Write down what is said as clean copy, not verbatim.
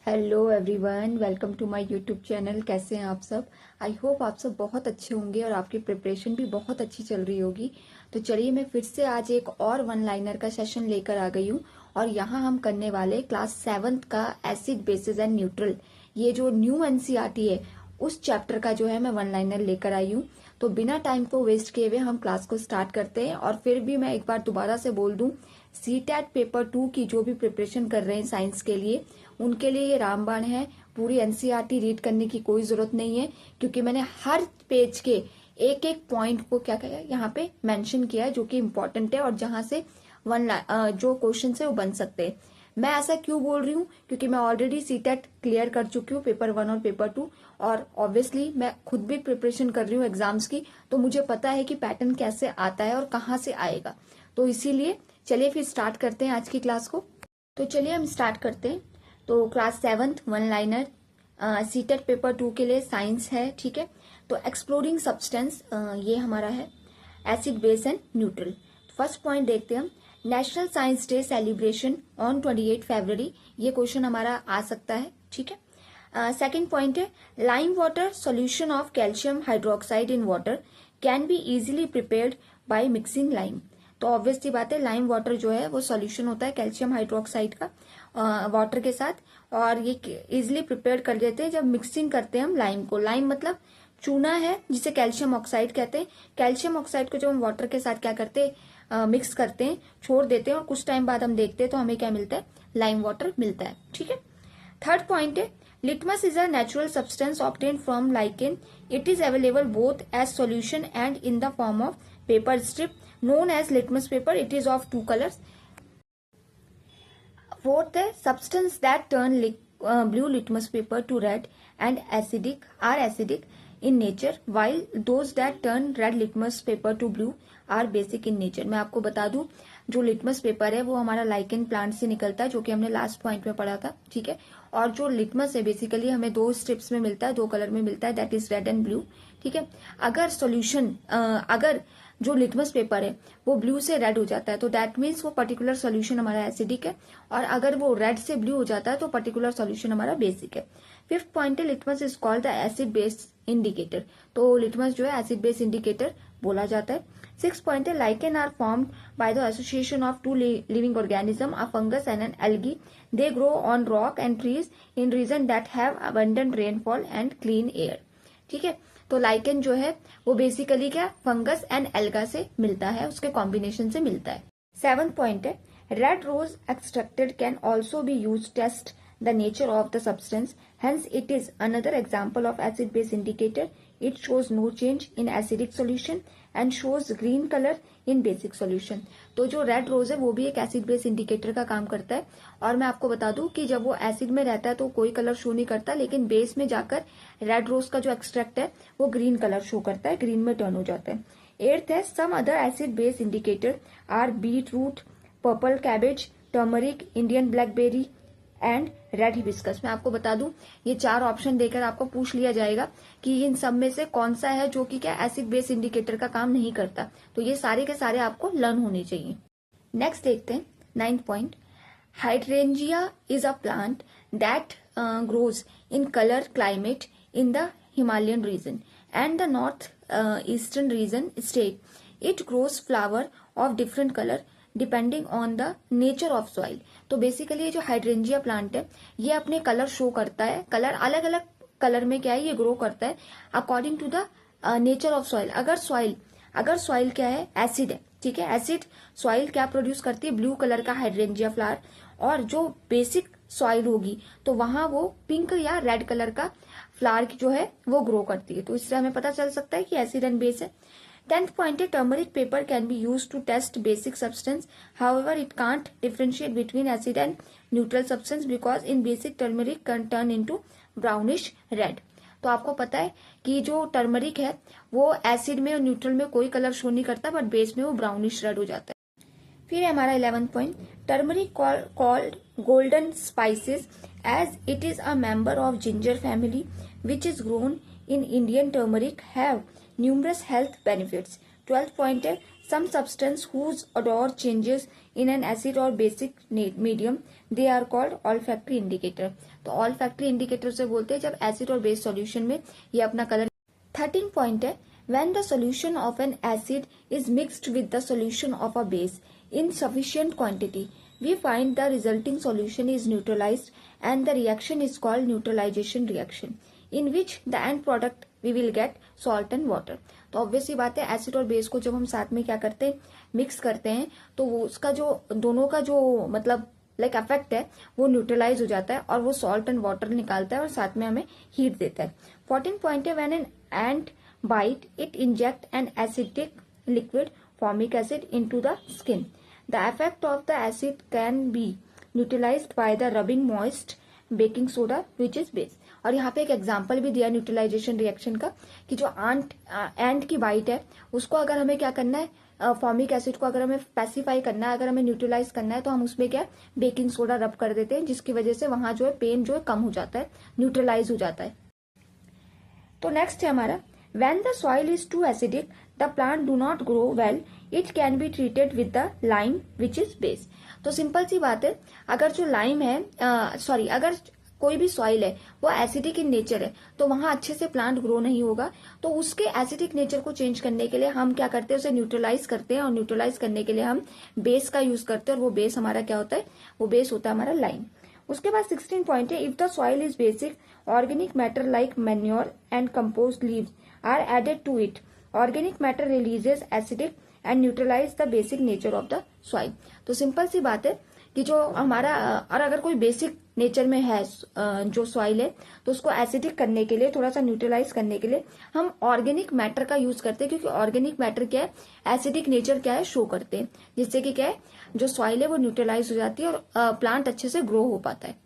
Hello everyone, welcome to my YouTube channel. कैसे हैं आप सब? आई होप आप सब बहुत अच्छे होंगे और आपकी प्रिपरेशन भी बहुत अच्छी चल रही होगी। तो चलिए मैं फिर से आज एक और वन लाइनर का सेशन लेकर आ गई हूँ और यहाँ हम करने वाले क्लास 7th का एसिड बेसिस एंड न्यूट्रल, ये जो न्यू एनसीईआरटी है उस चैप्टर का जो है मैं वन लाइनर लेकर आई हूँ। तो बिना टाइम को वेस्ट किए हुए हम क्लास को स्टार्ट करते हैं। और फिर भी मैं एक बार दोबारा से बोल दूं, सीटेट पेपर 2 की जो भी प्रिपरेशन कर रहे हैं साइंस के लिए, उनके लिए ये रामबाण है। पूरी एनसीईआरटी रीड करने की कोई जरूरत नहीं है, क्योंकि मैंने हर पेज के एक एक पॉइंट को क्या किया यहाँ पे मेंशन किया है, जो कि इम्पोर्टेंट है और जहां से जो क्वेश्चन है वो बन सकते हैं। मैं ऐसा क्यों बोल रही हूँ, क्योंकि मैं ऑलरेडी सीटेट क्लियर कर चुकी हूँ, पेपर 1 और पेपर 2, और ऑब्वियसली मैं खुद भी प्रिपरेशन कर रही हूँ एग्जाम्स की, तो मुझे पता है कि पैटर्न कैसे आता है और कहाँ से आएगा। तो इसीलिए चलिए फिर स्टार्ट करते हैं आज की क्लास को। तो चलिए हम स्टार्ट करते हैं। तो class 7th one liner CTET paper 2 के लिए साइंस है, ठीक है। तो एक्सप्लोरिंग सब्सटेंस ये हमारा है, acid base and neutral. First point देखते हैं हम, national science day celebration on 28 फरवरी। ये क्वेश्चन हमारा आ सकता है, ठीक है। सेकंड पॉइंट है, lime water solution of calcium hydroxide in water can be easily prepared by mixing lime. तो ऑब्वियसली बात है, लाइम वाटर जो है वो सॉल्यूशन होता है कैल्शियम हाइड्रोक्साइड का वाटर के साथ, और ये इजिली प्रिपेयर कर देते हैं जब मिक्सिंग करते हैं हम लाइम को। लाइम मतलब चूना है जिसे कैल्शियम ऑक्साइड कहते हैं। कैल्शियम ऑक्साइड को जब हम वाटर के साथ क्या करते हैं, मिक्स करते हैं, छोड़ देते हैं, और कुछ टाइम बाद हम देखते हैं तो हमें क्या मिलता है, लाइम वाटर मिलता है, ठीक है। थर्ड पॉइंट है, litmus is a natural substance obtain from lichen. It is available both as solution and in the form of paper strip known as litmus paper. It is of two colors. Fourth, the substance that turn blue litmus paper to red and acidic are acidic in nature, while those that turn red litmus paper to blue are basic in nature. मैं आपको बता दूं, जो litmus paper है वो हमारा lichen plant से निकलता है, जो कि हमने लास्ट पॉइंट में पढ़ा था, ठीक है। और जो लिटमस है बेसिकली हमें दो स्ट्रिप्स में मिलता है, दो कलर में मिलता है, that is red and blue, ठीक है। अगर सॉल्यूशन अगर जो लिटमस पेपर है वो ब्लू से रेड हो जाता है तो दैट मीन्स वो पर्टिकुलर सॉल्यूशन हमारा एसिडिक है, और अगर वो रेड से ब्लू हो जाता है तो पर्टिकुलर सॉल्यूशन हमारा बेसिक है। फिफ्थ पॉइंट है, litmus is called the acid base indicator. तो लिटमस जो है एसिड बेस इंडिकेटर बोला जाता है। सिक्स पॉइंट है, lichen are formed by the association of two living organism, a fungus and an algae. They grow on rock and trees in region that have abundant rainfall and clean air, ठीक है। तो lichen जो है वो basically क्या, fungus and alga से मिलता है, उसके कॉम्बिनेशन से मिलता है। सेवंथ पॉइंट है, red rose extracted can also be use test the nature of the substance, hence it is another example of acid base indicator. It shows no change in acidic solution and shows green colour in basic solution. तो जो red rose है वो भी एक acid base indicator का काम करता है। और मैं आपको बता दूं कि जब वो एसिड में रहता है तो कोई कलर शो नहीं करता, लेकिन बेस में जाकर रेड रोज का जो एक्सट्रैक्ट है वो ग्रीन कलर शो करता है, ग्रीन में टर्न हो जाता है। एट्थ है, some other acid base indicator are beetroot, purple cabbage, turmeric, Indian blackberry and red hibiscus. मैं आपको बता दूं, ये चार ऑप्शन देकर आपको पूछ लिया जाएगा कि इन सब में से कौन सा है जो कि क्या एसिड बेस इंडिकेटर का काम नहीं करता। तो ये सारे के सारे आपको लर्न होने चाहिए। नेक्स्ट देखते हैं, ninth point, hydrangea is a plant that grows in cooler climate in the Himalayan region and the north eastern region state. It grows flower of different colour depending on the nature of soil. तो basically ये जो hydrangea plant है ये अपने colour show करता है, colour अलग अलग कलर में क्या है ये ग्रो करता है according to the nature of soil. अगर सॉइल क्या है, एसिड है, ठीक है, एसिड सॉइल क्या प्रोड्यूस करती है, ब्लू कलर का हाइड्रेंजिया फ्लावर। और जो बेसिक सॉइल होगी तो वहां वो पिंक या रेड कलर का फ्लावर जो है वो ग्रो करती है। तो इससे हमें पता चल सकता है कि एसिड एंड बेस है। 10th point है, turmeric paper can be used to test basic substance. However, it can't differentiate between acid and neutral substance because in basic turmeric can turn into brownish red. तो आपको पता है कि जो turmeric है वो एसिड में और न्यूट्रल में कोई कलर शो नहीं करता, बट बेस में वो ब्राउनिश रेड हो जाता है। फिर है हमारा 11th पॉइंट, turmeric called golden spices as it is a member of ginger family which is grown in Indian turmeric have numerous health benefits. 12th point है, some substance whose odor changes in an acid or basic medium, they are called olfactory indicator. तो olfactory indicator से बोलते हैं जब acid और base solution में ये अपना कलर। 13 पॉइंट है, when the solution of an acid is mixed with the solution of a base in sufficient quantity, we find the resulting solution is neutralized and the reaction is called neutralization reaction, in which the end product we will get salt and water. तो obviously बात है, acid और base को जब हम साथ में क्या करते हैं, मिक्स करते हैं, तो वो उसका जो दोनों का जो मतलब लाइक इफेक्ट है वो न्यूट्रलाइज हो जाता है और वो सॉल्ट एंड वाटर निकालता है और साथ में हमें हीट देता है। 14 पॉइंट है, when an ant bite, it inject an acidic liquid formic acid into the skin. The effect of the acid can be neutralized by the rubbing moist baking soda which is base. और यहाँ पे एक example भी दिया neutralisation reaction का कि जो एंट की बाइट है उसको अगर हमें क्या करना है, फॉर्मिक एसिड को अगर हमें पैसिफाई करना है, अगर हमें न्यूट्रलाइज करना है तो हम उसमें क्या बेकिंग सोडा रब कर देते हैं, जिसकी वजह से वहां जो है पेन जो है कम हो जाता है, न्यूट्रलाइज हो जाता है। तो नेक्स्ट है हमारा, when the soil is too acidic, the plant do not grow well. It can be treated with the lime which is base. तो सिंपल सी बात है, अगर जो लाइम है अगर कोई भी सॉइल है वो एसिडिक इन नेचर है तो वहां अच्छे से प्लांट ग्रो नहीं होगा। तो उसके एसिडिक नेचर को चेंज करने के लिए हम क्या करते हैं, उसे न्यूट्रलाइज करते हैं और न्यूट्रलाइज करने के लिए हम बेस का यूज करते हैं और वो बेस हमारा क्या होता है, वो बेस होता है हमारा लाइम। उसके बाद 16 पॉइंट है, if the soil is basic, organic matter like manure and compost leaves are added to it. Organic matter releases acidic and neutralize the basic nature of the soil. तो simple सी बात है कि जो हमारा और अगर कोई बेसिक नेचर में है जो सॉइल है तो उसको एसिडिक करने के लिए, थोड़ा सा न्यूट्रलाइज करने के लिए हम ऑर्गेनिक मैटर का यूज करते हैं, क्योंकि ऑर्गेनिक मैटर क्या है, एसिडिक नेचर क्या है शो करते हैं, जिससे कि क्या है जो सॉइल है वो न्यूट्रलाइज हो जाती है और प्लांट अच्छे से ग्रो हो पाता है।